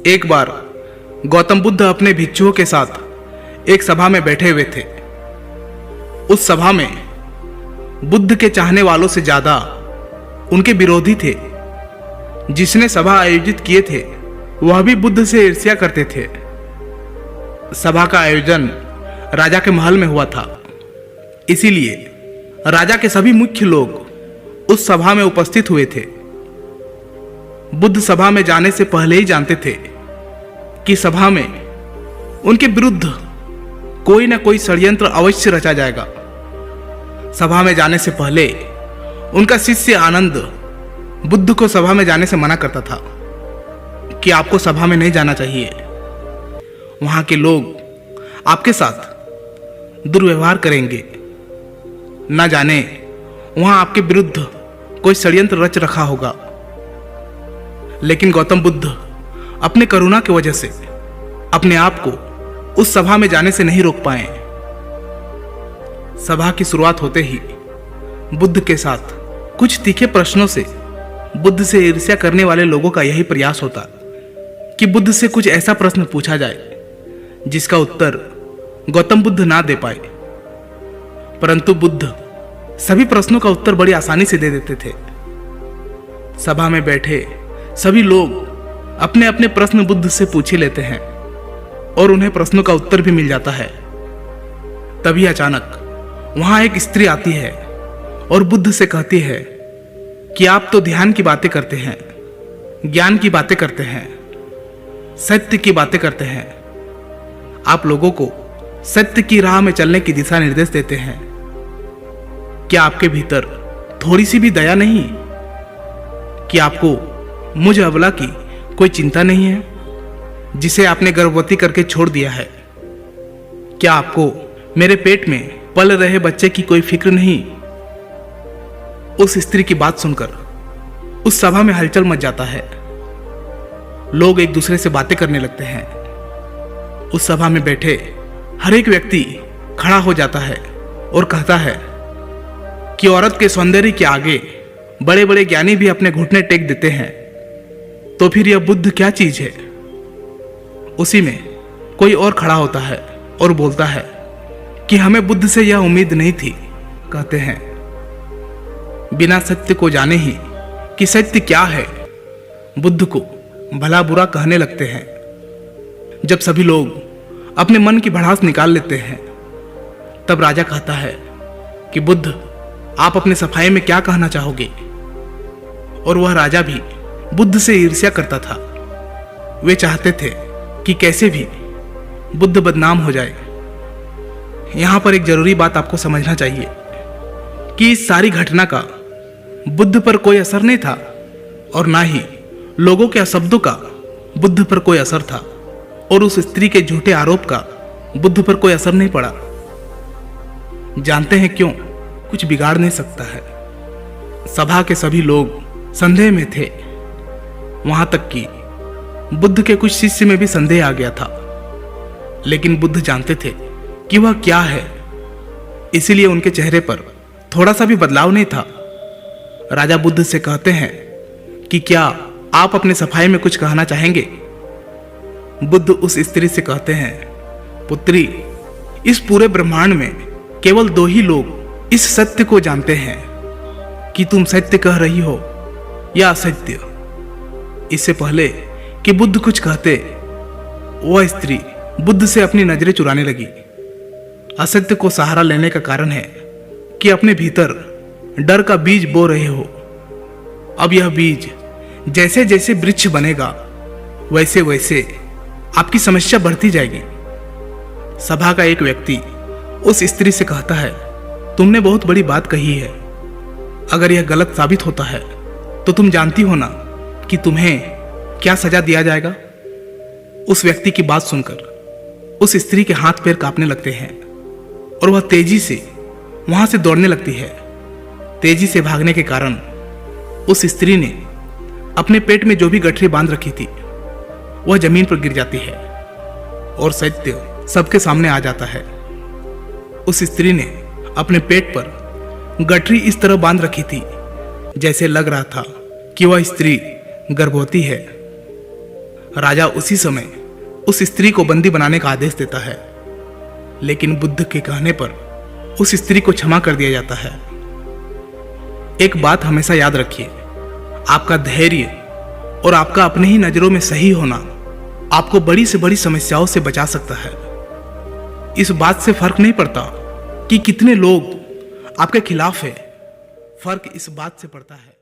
एक बार गौतम बुद्ध अपने भिक्षुओं के साथ एक सभा में बैठे हुए थे। उस सभा में बुद्ध के चाहने वालों से ज्यादा उनके विरोधी थे। जिसने सभा आयोजित किए थे वह भी बुद्ध से ईर्ष्या करते थे। सभा का आयोजन राजा के महल में हुआ था, इसीलिए राजा के सभी मुख्य लोग उस सभा में उपस्थित हुए थे। बुद्ध सभा में जाने से पहले ही जानते थे कि सभा में उनके विरुद्ध कोई ना कोई षड्यंत्र अवश्य रचा जाएगा। सभा में जाने से पहले उनका शिष्य आनंद बुद्ध को सभा में जाने से मना करता था कि आपको सभा में नहीं जाना चाहिए, वहां के लोग आपके साथ दुर्व्यवहार करेंगे, न जाने वहां आपके विरुद्ध कोई षड्यंत्र रच रखा होगा। लेकिन गौतम बुद्ध अपने करुणा की वजह से अपने आप को उस सभा में जाने से नहीं रोक पाए। सभा की शुरुआत होते ही बुद्ध के साथ कुछ तीखे प्रश्नों से बुद्ध से ईर्ष्या करने वाले लोगों का यही प्रयास होता कि बुद्ध से कुछ ऐसा प्रश्न पूछा जाए जिसका उत्तर गौतम बुद्ध ना दे पाए। परंतु बुद्ध सभी प्रश्नों का उत्तर बड़ी आसानी से दे देते थे। सभा में बैठे सभी लोग अपने अपने प्रश्न बुद्ध से पूछ ही लेते हैं और उन्हें प्रश्नों का उत्तर भी मिल जाता है। तभी अचानक वहां एक स्त्री आती है और बुद्ध से कहती है कि आप तो ध्यान की बातें करते हैं, ज्ञान की बातें करते हैं, सत्य की बातें करते हैं, आप लोगों को सत्य की राह में चलने की दिशा निर्देश देते हैं। क्या आपके भीतर थोड़ी सी भी दया नहीं? कि आपको मुझ अबला की कोई चिंता नहीं है जिसे आपने गर्भवती करके छोड़ दिया है? क्या आपको मेरे पेट में पल रहे बच्चे की कोई फिक्र नहीं? उस स्त्री की बात सुनकर उस सभा में हलचल मच जाता है। लोग एक दूसरे से बातें करने लगते हैं। उस सभा में बैठे हर एक व्यक्ति खड़ा हो जाता है और कहता है कि औरत के सौंदर्य के आगे बड़े बड़े ज्ञानी भी अपने घुटने टेक देते हैं, तो फिर यह बुद्ध क्या चीज है? उसी में कोई और खड़ा होता है और बोलता है कि हमें बुद्ध से यह उम्मीद नहीं थी। कहते हैं बिना सत्य को जाने ही कि सत्य क्या है बुद्ध को भला बुरा कहने लगते हैं। जब सभी लोग अपने मन की भड़ास निकाल लेते हैं तब राजा कहता है कि बुद्ध आप अपने सफाई में क्या कहना चाहोगे? और वह राजा भी बुद्ध से ईर्ष्या करता था। वे चाहते थे कि कैसे भी बुद्ध बदनाम हो जाए। यहां पर एक जरूरी बात आपको समझना चाहिए कि इस सारी घटना का बुद्ध पर कोई असर नहीं था और ना ही लोगों के अशब्दों का बुद्ध पर कोई असर था, और उस स्त्री के झूठे आरोप का बुद्ध पर कोई असर नहीं पड़ा। जानते हैं क्यों? कुछ बिगाड़ नहीं सकता है। सभा के सभी लोग संदेह में थे, वहां तक कि बुद्ध के कुछ शिष्य में भी संदेह आ गया था। लेकिन बुद्ध जानते थे कि वह क्या है, इसीलिए उनके चेहरे पर थोड़ा सा भी बदलाव नहीं था। राजा बुद्ध से कहते हैं कि क्या आप अपने सफाई में कुछ कहना चाहेंगे? बुद्ध उस स्त्री से कहते हैं, पुत्री, इस पूरे ब्रह्मांड में केवल दो ही लोग इस सत्य को जानते हैं कि तुम सत्य कह रही हो या असत्य। इससे पहले कि बुद्ध कुछ कहते, वह स्त्री बुद्ध से अपनी नजरें चुराने लगी। असत्य को सहारा लेने का कारण है कि अपने भीतर डर का बीज बो रहे हो। अब यह बीज जैसे जैसे वृक्ष बनेगा वैसे वैसे आपकी समस्या बढ़ती जाएगी। सभा का एक व्यक्ति उस स्त्री से कहता है, तुमने बहुत बड़ी बात कही है। अगर यह गलत साबित होता है तो तुम जानती हो ना कि तुम्हें क्या सजा दिया जाएगा? उस व्यक्ति की बात सुनकर उस स्त्री के हाथ पैर कांपने लगते हैं और वह तेजी से वहां से दौड़ने लगती है। तेजी से भागने के कारण उस स्त्री ने अपने पेट में जो भी गठरी बांध रखी थी वह जमीन पर गिर जाती है और सत्य सबके सामने आ जाता है। उस स्त्री ने अपने पेट पर गठरी इस तरह बांध रखी थी जैसे लग रहा था कि वह स्त्री गर्भवती है। राजा उसी समय उस स्त्री को बंदी बनाने का आदेश देता है, लेकिन बुद्ध के कहने पर उस स्त्री को क्षमा कर दिया जाता है। एक बात हमेशा याद रखिए, आपका धैर्य और आपका अपने ही नजरों में सही होना आपको बड़ी से बड़ी समस्याओं से बचा सकता है। इस बात से फर्क नहीं पड़ता कि कितने लोग आपके खिलाफ है, फर्क इस बात से पड़ता है